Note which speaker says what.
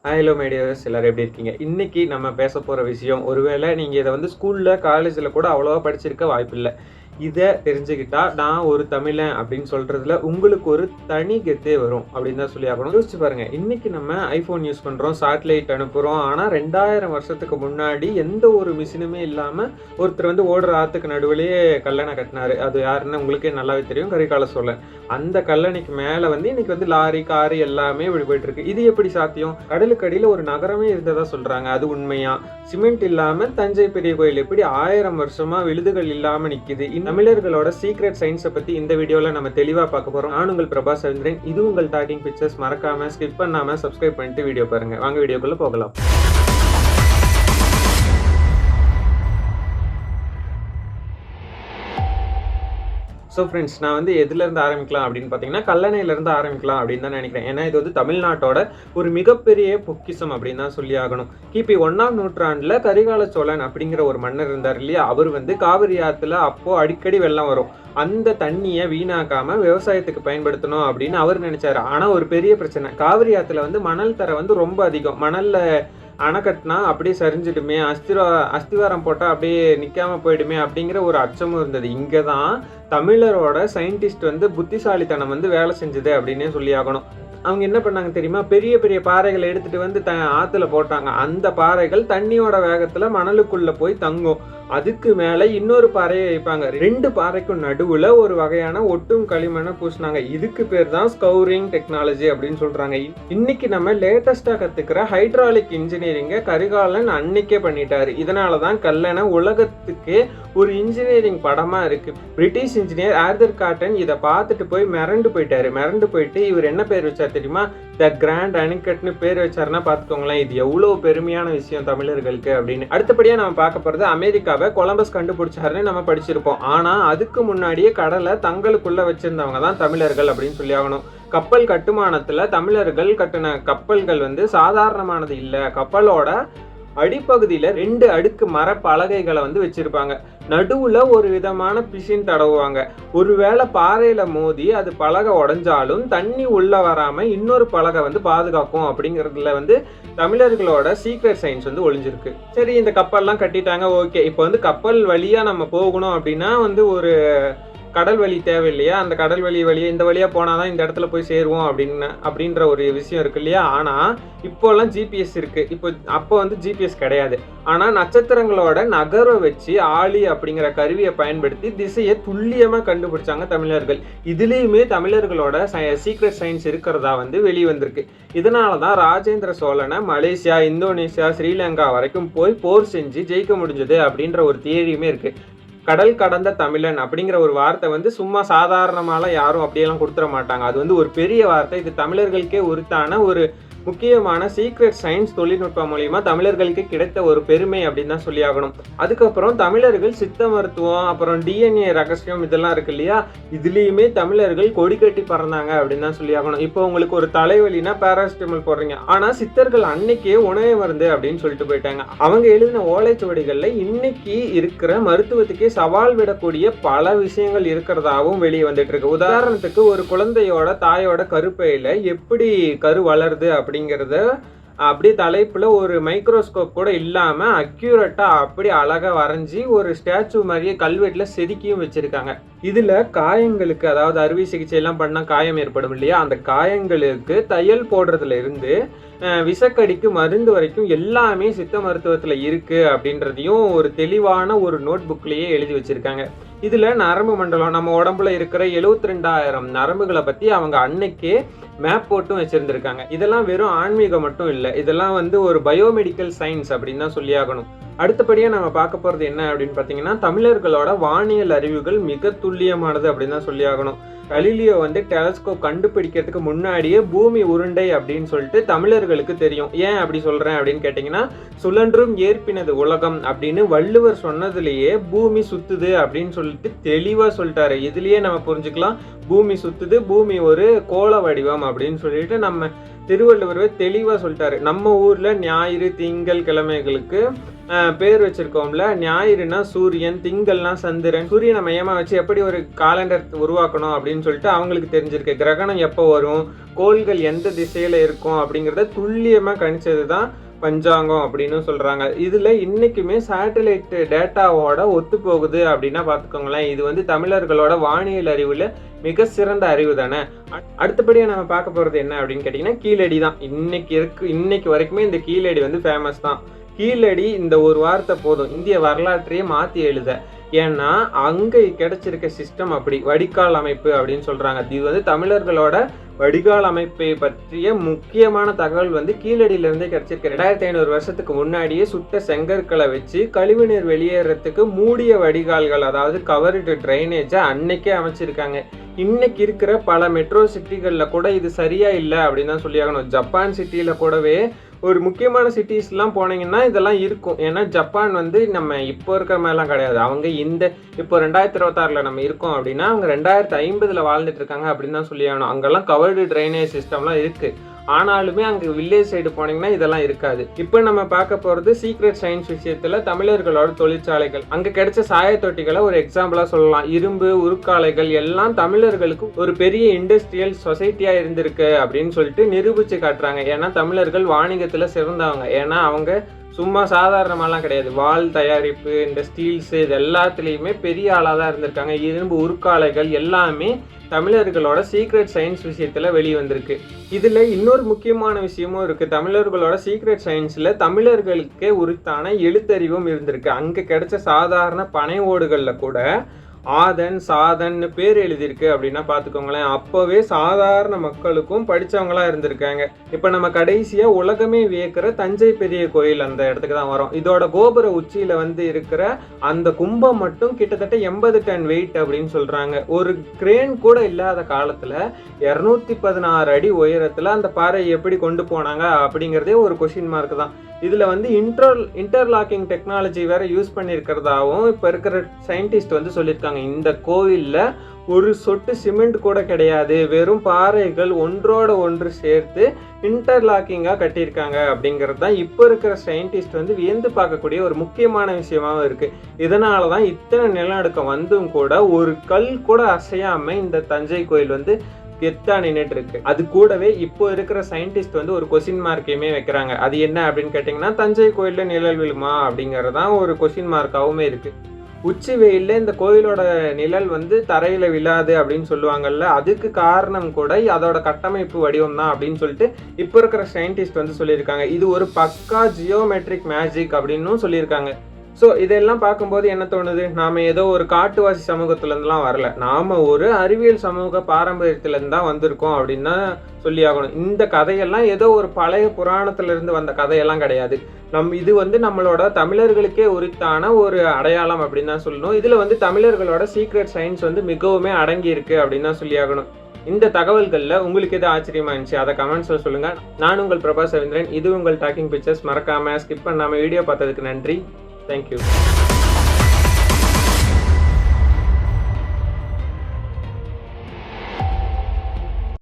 Speaker 1: Hello medias எல்லாரும் எப்படி இருக்கீங்க? இன்னைக்கு நம்ம பேச போற விஷயம், ஒருவேளை நீங்க இதை வந்து ஸ்கூல்ல காலேஜ்ல கூட அவ்வளோவா படிச்சிருக்க வாய்ப்பில்லை. இதை தெரிஞ்சுக்கிட்டா நான் ஒரு தமிழன் அப்படின்னு சொல்றதுல உங்களுக்கு ஒரு தனி கெத்தே வரும் அப்படின்னு தான் சொல்லி ஆகணும். யோசிச்சு பாருங்க, இன்னைக்கு நம்ம ஐபோன் யூஸ் பண்றோம், சேட்டலைட் அனுப்புறோம். ஆனா 2000 வருஷத்துக்கு முன்னாடி எந்த ஒரு மிஷினுமே இல்லாம ஒருத்தர் வந்து ஓடுற ஆத்துக்கு நடுவிலேயே கல்லணை கட்டினாரு. அது யாருன்னு உங்களுக்கே நல்லாவே தெரியும், கரிகால சோழன். அந்த கல்லணைக்கு மேல வந்து இன்னைக்கு வந்து லாரி காரு எல்லாமே இப்படி போயிட்டு இருக்கு. இது எப்படி சாத்தியம்? கடலுக்கு அடியில ஒரு நகரமே இருந்ததா சொல்றாங்க. அது உண்மையா? சிமெண்ட் இல்லாம தஞ்சை பெரிய கோயில் எப்படி 1000 வருஷமா விழுதுகள் இல்லாம நிக்குது? தமிழர்களோட சீக்ரெட் சயின்ஸை பத்தி இந்த வீடியோல நம்ம தெளிவா பார்க்க போறோம். நான் உங்கள் பிரபா சந்திரன். இது உங்கள் டாக்கிங் பிக்சர்ஸ். மறக்காம ஸ்கிப் பண்ணாம சப்ஸ்கிரைப் பண்ணிட்டு வீடியோ பாருங்க. வாங்க வீடியோக்குள்ள போகலாம். ஸோ ஃப்ரெண்ட்ஸ், நான் வந்து எதுலேருந்து ஆரம்பிக்கலாம் அப்படின்னு பார்த்தீங்கன்னா கல்லணையிலேருந்து ஆரம்பிக்கலாம் அப்படின்னு தான் நினைக்கிறேன். ஏன்னா இது வந்து தமிழ்நாட்டோட ஒரு மிகப்பெரிய பொக்கிஷம் அப்படின்னு தான் சொல்லி ஆகணும். கிபி 1ஆம் நூற்றாண்டில் கரிகால சோழன் அப்படிங்கிற ஒரு மன்னர் இருந்தார் இல்லையா, அவர் வந்து காவிரி ஆற்றுல அப்போது அடிக்கடி வெள்ளம் வரும். அந்த தண்ணியை வீணாக்காம விவசாயத்துக்கு பயன்படுத்தணும் அப்படின்னு அவர் நினைச்சாரு. ஆனால் ஒரு பெரிய பிரச்சனை, காவிரி ஆற்றுல வந்து மணல் தர வந்து ரொம்ப அதிகம். மணல்ல அணை கட்டினா அப்படியே சரிஞ்சிடுமே, அஸ்திவாரம் போட்டால் அப்படியே நிற்காம போயிடுமே அப்படிங்கிற ஒரு அச்சமும் இருந்தது. இங்கே தான் தமிழரோட சயின்டிஸ்ட் வந்து புத்திசாலித்தனம் வந்து வேலை செஞ்சது அப்படின்னே சொல்லி ஆகணும். அவங்க என்ன பண்ணாங்க தெரியுமா? பெரிய பெரிய பாறைகளை எடுத்துட்டு வந்து ஆற்றுல போட்டாங்க. அந்த பாறைகள் தண்ணியோட வேகத்தில் மணலுக்குள்ளே போய் தங்கும். அதுக்கு மேலே இன்னொரு பாறையை வைப்பாங்க. 2 பாறைக்கும் நடுவில் ஒரு வகையான ஒட்டும் களிமண்ணை பூசினாங்க. இதுக்கு பேர் தான் ஸ்கவுரிங் டெக்னாலஜி அப்படின்னு சொல்கிறாங்க. இன்னைக்கு நம்ம லேட்டஸ்ட்டாக கற்றுக்கிற ஹைட்ராலிக் இன்ஜினியரிங்கை கரிகாலன் அன்னைக்கே பண்ணிட்டாரு. இதனால தான் கல்லணை உலகத்துக்கே ஒரு இன்ஜினியரிங் படமாக இருக்குது. பிரிட்டிஷ் இன்ஜினியர் ஆர்தர் காட்டன் இதை பார்த்துட்டு போய் மிரண்டு போயிட்டு இவர் என்ன பேர் வச்சார் தெரியுமா? த கிராண்ட் அணிக்கட்னு பேர் வச்சாருன்னா பார்த்துக்கோங்களேன், இது எவ்வளோ பெருமையான விஷயம் தமிழர்களுக்கு அப்படின்னு. அடுத்தபடியாக நம்ம பார்க்க போகிறது அமெரிக்காவை கொலம்பஸ் கண்டுபிடிச்சாருன்னு நம்ம படிச்சிருப்போம். ஆனால் அதுக்கு முன்னாடியே கடலை தங்களுக்குள்ள வச்சிருந்தவங்க தான் தமிழர்கள் அப்படின்னு சொல்லி ஆகணும். கப்பல் கட்டுமானத்தில் தமிழர்கள் கட்டின கப்பல்கள் வந்து சாதாரணமானது இல்லை. கப்பலோட அடிப்பகுதியில் 2 அடுக்கு மர பலகைகளை வந்து வச்சிருப்பாங்க. நடுவில் ஒரு விதமான பிசின் தடவுவாங்க. ஒருவேளை பாறையில் மோதி அது பலகை உடஞ்சாலும் தண்ணி உள்ள வராமல் இன்னொரு பலகை வந்து பாதுகாக்கும் அப்படிங்கிறதுல வந்து தமிழர்களோட சீக்ரெட் சயின்ஸ் வந்து ஒளிஞ்சிருக்கு. சரி, இந்த கப்பல்லாம் கட்டிட்டாங்க, ஓகே. இப்போ வந்து கப்பல் வழியாக நம்ம போகணும் அப்படின்னா வந்து ஒரு கடல் வழி தேவை இல்லையா? அந்த கடல் வழியே இந்த வழியாக போனால் தான் இந்த இடத்துல போய் சேருவோம் அப்படின்ற ஒரு விஷயம் இருக்கு இல்லையா? ஆனால் இப்போல்லாம் ஜிபிஎஸ் இருக்குது. அப்போ வந்து ஜிபிஎஸ் கிடையாது. ஆனால் நட்சத்திரங்களோட நகரை வச்சு ஆளி அப்படிங்கிற கருவியை பயன்படுத்தி திசையை துல்லியமாக கண்டுபிடிச்சாங்க தமிழர்கள். இதுலேயுமே தமிழர்களோட சீக்ரெட் சயின்ஸ் இருக்கிறதா வந்து வெளிவந்திருக்கு. இதனால தான் ராஜேந்திர சோழனை மலேசியா, இந்தோனேஷியா, ஸ்ரீலங்கா வரைக்கும் போய் போர் செஞ்சு ஜெயிக்க முடிஞ்சது அப்படின்ற ஒரு தியரியுமே இருக்குது. கடல் கடந்த தமிழன் அப்படிங்கிற ஒரு வார்த்தை வந்து சும்மா சாதாரணமாலாம் யாரும் அப்படியெல்லாம் கொடுத்துட மாட்டாங்க. அது வந்து ஒரு பெரிய வார்த்தை. இது தமிழர்களுக்கே உரித்தான ஒரு முக்கியமான சீக்ரெட் சயின்ஸ் தொழில்நுட்பம் மூலியமா தமிழர்களுக்கு கிடைத்த ஒரு பெருமை அப்படின்னு தான் சொல்லி ஆகணும். அதுக்கப்புறம் தமிழர்கள் சித்த மருத்துவம், அப்புறம் டிஎன்ஏ ரகசியம் இதெல்லாம் இருக்கு இல்லையா, இதுலேயுமே தமிழர்கள் கொடி கட்டி பறந்தாங்க அப்படின்னு தான் சொல்லி ஆகணும். இப்போ உங்களுக்கு ஒரு தலைவலினா பேராசிட்டமல் போடுறீங்க, ஆனால் சித்தர்கள் அன்னைக்கே உணவே மருந்து அப்படின்னு சொல்லிட்டு போயிட்டாங்க. அவங்க எழுதின ஓலைச்சுவடிகளில் இன்னைக்கு இருக்கிற மருத்துவத்துக்கே சவால் விடக்கூடிய பல விஷயங்கள் இருக்கிறதாகவும் வெளியே வந்துட்டு இருக்கு. உதாரணத்துக்கு, ஒரு குழந்தையோட தாயோட கருப்பையில எப்படி கரு வளருது அப்படிங்கிறத அப்படியே தலைப்புல ஒரு மைக்ரோஸ்கோப் கூட இல்லாம அக்யூரேட்டா அப்படி அழகா வரைஞ்சி ஒரு ஸ்டாச்சு மாதிரியே கல்வெட்டுல செதுக்கியும் வச்சிருக்காங்க. இதுல காயங்களுக்கு, அதாவது அறுவை சிகிச்சை எல்லாம் பண்ணா காயம் ஏற்படும் இல்லையா, அந்த காயங்களுக்கு தையல் போடுறதுல இருந்து விஷக்கடிக்கு மருந்து வரைக்கும் எல்லாமே சித்த மருத்துவத்துல இருக்கு அப்படின்றதையும் ஒரு தெளிவான ஒரு நோட் புக்லயே எழுதி வச்சிருக்காங்க. இதுல நரம்பு மண்டலம், நம்ம உடம்புல இருக்கிற 72,000 நரம்புகளை பத்தி அவங்க அன்னைக்கே மேப் போட்டும் வச்சிருந்திருக்காங்க. இதெல்லாம் வெறும் ஆன்மீகம் மட்டும் இல்லை, இதெல்லாம் வந்து ஒரு பயோமெடிக்கல் சயின்ஸ் அப்படின்னு தான் சொல்லி ஆகணும். அடுத்தபடியாக நம்ம பார்க்க போகிறது என்ன அப்படின்னு பார்த்தீங்கன்னா, தமிழர்களோட வானியல் அறிவுகள் மிக துல்லியமானது அப்படின்னு தான் சொல்லி ஆகணும். கலிலியோ வந்து டெலஸ்கோப் கண்டுபிடிக்கிறதுக்கு முன்னாடியே பூமி உருண்டை அப்படின்னு சொல்லிட்டு தமிழர்களுக்கு தெரியும். ஏன் அப்படி சொல்கிறேன் அப்படின்னு கேட்டிங்கன்னா, சுழன்றும் ஏற்பினது உலகம் அப்படின்னு வள்ளுவர் சொன்னதுலேயே பூமி சுத்துது அப்படின்னு சொல்லிட்டு தெளிவாக சொல்லிட்டாரு. இதுலேயே நம்ம புரிஞ்சுக்கலாம் பூமி சுத்துது, பூமி ஒரு கோள வடிவம் அப்படின்னு சொல்லிட்டு நம்ம திருவள்ளுவர் தெளிவாக சொல்லிட்டாரு. நம்ம ஊரில் ஞாயிறு திங்கள் கிழமைகளுக்கு பேர் வச்சிருக்கோம்ல. ஞாயிறுனா சூரியன், திங்கள்னா சந்திரன். சூரியனை மையமாக வச்சு எப்படி ஒரு காலண்டர் உருவாக்கணும் அப்படின்னு சொல்லிட்டு அவங்களுக்கு தெரிஞ்சிருக்கு. கிரகணம் எப்போ வரும், கோள்கள் எந்த திசையில் இருக்கும் அப்படிங்கிறத துல்லியமாக கணிச்சது தான் பஞ்சாங்கம் அப்படின்னு சொல்கிறாங்க. இதில் இன்றைக்குமே சேட்டலைட் டேட்டாவோட ஒத்து போகுது அப்படின்னா பார்த்துக்கோங்களேன். இது வந்து தமிழர்களோட வானியல் அறிவில் மிக சிறந்த அறிவு தானே. அடுத்தபடியாக நம்ம பார்க்க போகிறது என்ன அப்படின்னு கேட்டிங்கன்னா கீழடி தான். இன்னைக்கு வரைக்குமே இந்த கீழடி வந்து ஃபேமஸ் தான். கீழடி இந்த ஒரு வார்த்தை போதும் இந்திய வரலாற்றையே மாற்றி எழுத. ஏன்னா அங்கே கிடைச்சிருக்க சிஸ்டம் அப்படி வடிகால் அமைப்பு அப்படின்னு சொல்கிறாங்க. இது வந்து தமிழர்களோட வடிகால் அமைப்பை பற்றிய முக்கியமான தகவல் வந்து கீழடியிலேருந்தே கிடைச்சிருக்கு. 2500 வருஷத்துக்கு முன்னாடியே சுட்ட செங்கற்களை வச்சு கழிவுநீர் வெளியேறதுக்கு மூடிய வடிகால்கள், அதாவது கவர்டு ட்ரைனேஜை அன்னைக்கே அமைச்சிருக்காங்க. இன்னைக்கு இருக்கிற பல மெட்ரோ சிட்டிகளில் கூட இது சரியா இல்லை அப்படின்னு தான் சொல்லியாகணும். ஜப்பான் சிட்டியில் கூடவே ஒரு முக்கியமான சிட்டிஸ்லாம் போனீங்கன்னா இதெல்லாம் இருக்கும். ஏன்னா ஜப்பான் வந்து நம்ம இப்போ இருக்கிற மாதிரிலாம் கிடையாது. அவங்க இப்போ 2026 நம்ம இருக்கோம் அப்படின்னா அவங்க 2050 வாழ்ந்துட்டு இருக்காங்க அப்படின்னு தான் சொல்லியாகணும். அங்கெல்லாம் கவர்டு ட்ரைனேஜ் சிஸ்டம்லாம் இருக்குது. ஆனாலுமே அங்கே வில்லேஜ் சைடு போனீங்கன்னா இதெல்லாம் இருக்காது. இப்போ நம்ம பார்க்க போகிறது சீக்ரெட் சயின்ஸ் விஷயத்தில் தமிழர்களோட தொழிற்சாலைகள். அங்கே கிடைச்ச சாயத்தொட்டிகளை ஒரு எக்ஸாம்பிளாக சொல்லலாம். இரும்பு உருக்காலைகள் எல்லாம் தமிழர்களுக்கு ஒரு பெரிய இண்டஸ்ட்ரியல் சொசைட்டியாக இருந்திருக்கு அப்படின்னு சொல்லிட்டு நிரூபித்து காட்டுறாங்க. ஏன்னா தமிழர்கள் வாணிகத்தில் சிறந்தவங்க. ஏன்னா அவங்க சும்மா சாதாரணமாலாம் கிடையாது. வால் தயாரிப்பு, இந்த ஸ்டீல்ஸு, இது எல்லாத்துலேயுமே பெரிய ஆளாக தான் இருந்திருக்காங்க. இரும்பு உருக்காலைகள் எல்லாமே தமிழர்களோட சீக்ரெட் சயின்ஸ் விஷயத்தில் வெளியே வந்திருக்கு. இதில் இன்னொரு முக்கியமான விஷயமும் இருக்குது. தமிழர்களோட சீக்ரெட் சயின்ஸில் தமிழர்களுக்கே உரித்தான எழுத்தறிவும் இருந்திருக்கு. அங்கே கிடைச்ச சாதாரண பனை ஓடுகளில் கூட ஆதன் சாதன்னு பேர் எழுதியிருக்கு அப்படின்னா பார்த்துக்கோங்களேன். அப்போவே சாதாரண மக்களுக்கும் படித்தவங்களாக இருந்திருக்காங்க. இப்போ நம்ம கடைசியாக உலகமே வியக்கிற தஞ்சை பெரிய கோயில் அந்த இடத்துக்கு தான் வரோம். இதோட கோபுர உச்சியில் வந்து இருக்கிற அந்த கும்பம் மட்டும் கிட்டத்தட்ட 80 டன் வெயிட் அப்படின்னு சொல்கிறாங்க. ஒரு கிரேன் கூட இல்லாத காலத்தில் 216 அடி உயரத்தில் அந்த பாறையை எப்படி கொண்டு போனாங்க அப்படிங்கிறதே ஒரு கொஷின் மார்க் தான். இதில் வந்து இன்டர்லாக்கிங் டெக்னாலஜி வேறு யூஸ் பண்ணியிருக்கிறதாவும் இப்போ இருக்கிற சயின்டிஸ்ட் வந்து சொல்லியிருக்காங்க. இந்த கோவிலில் ஒரு சொட்டு சிமெண்ட் கூட கிடையாது, வெறும் பாறைகள் ஒன்றோட ஒன்று சேர்த்து இன்டர்லாக்கிங்காக கட்டியிருக்காங்க அப்படிங்கிறது தான் இப்போ இருக்கிற சயின்டிஸ்ட் வந்து வியந்து பார்க்கக்கூடிய ஒரு முக்கியமான விஷயமாகவும் இருக்குது. இதனால தான் இத்தனை நிலநடுக்கம் வந்தும் கூட ஒரு கல் கூட அசையாமல் இந்த தஞ்சை கோயில் வந்து கெத்தா நின்றுட்டு இருக்கு. அது கூடவே இப்போ இருக்கிற சயின்டிஸ்ட் வந்து ஒரு கொஸ்டின் மார்க்கையுமே வைக்கிறாங்க. அது என்ன அப்படின்னு கேட்டிங்கன்னா தஞ்சை கோயிலில் நிழல் விழுமா அப்படிங்கிறதான் ஒரு கொஸ்டின் மார்க்காகவுமே இருக்குது. உச்சி வெயிலில் இந்த கோயிலோட நிழல் வந்து தரையில் விழாது அப்படின்னு சொல்லுவாங்கல்ல, அதுக்கு காரணம் கூட அதோட கட்டமைப்பு வடிவம் தான் அப்படின்னு சொல்லிட்டு இப்போ இருக்கிற சயின்டிஸ்ட் வந்து சொல்லியிருக்காங்க. இது ஒரு பக்கா ஜியோமெட்ரிக் மேஜிக் அப்படின்னும் சொல்லியிருக்காங்க. ஸோ இதெல்லாம் பார்க்கும்போது என்ன தோணுது, நாம் ஏதோ ஒரு காட்டுவாசி சமூகத்துலேருந்துலாம் வரல, நாம் ஒரு அறிவியல் சமூக பாரம்பரியத்துலேருந்து தான் வந்திருக்கோம் அப்படின்னு தான் சொல்லி ஆகணும். இந்த கதையெல்லாம் ஏதோ ஒரு பழைய புராணத்திலிருந்து வந்த கதையெல்லாம் கிடையாது. இது வந்து நம்மளோட தமிழர்களுக்கே உரித்தான ஒரு அடையாளம் அப்படின்னு தான் சொல்லணும். இதில் வந்து தமிழர்களோட சீக்ரெட் சயின்ஸ் வந்து மிகவுமே அடங்கி இருக்கு அப்படின்னு தான் சொல்லி ஆகணும். இந்த தகவல்களில் உங்களுக்கு எது ஆச்சரியமா இருந்துச்சு அதை கமெண்ட்ஸில் சொல்லுங்கள். நான் உங்கள் பிரபா சவேந்திரன். இது உங்கள் டாக்கிங் பிக்சர்ஸ். மறக்காமல் ஸ்கிப் பண்ணாமல் வீடியோ பார்த்ததுக்கு நன்றி. Thank you.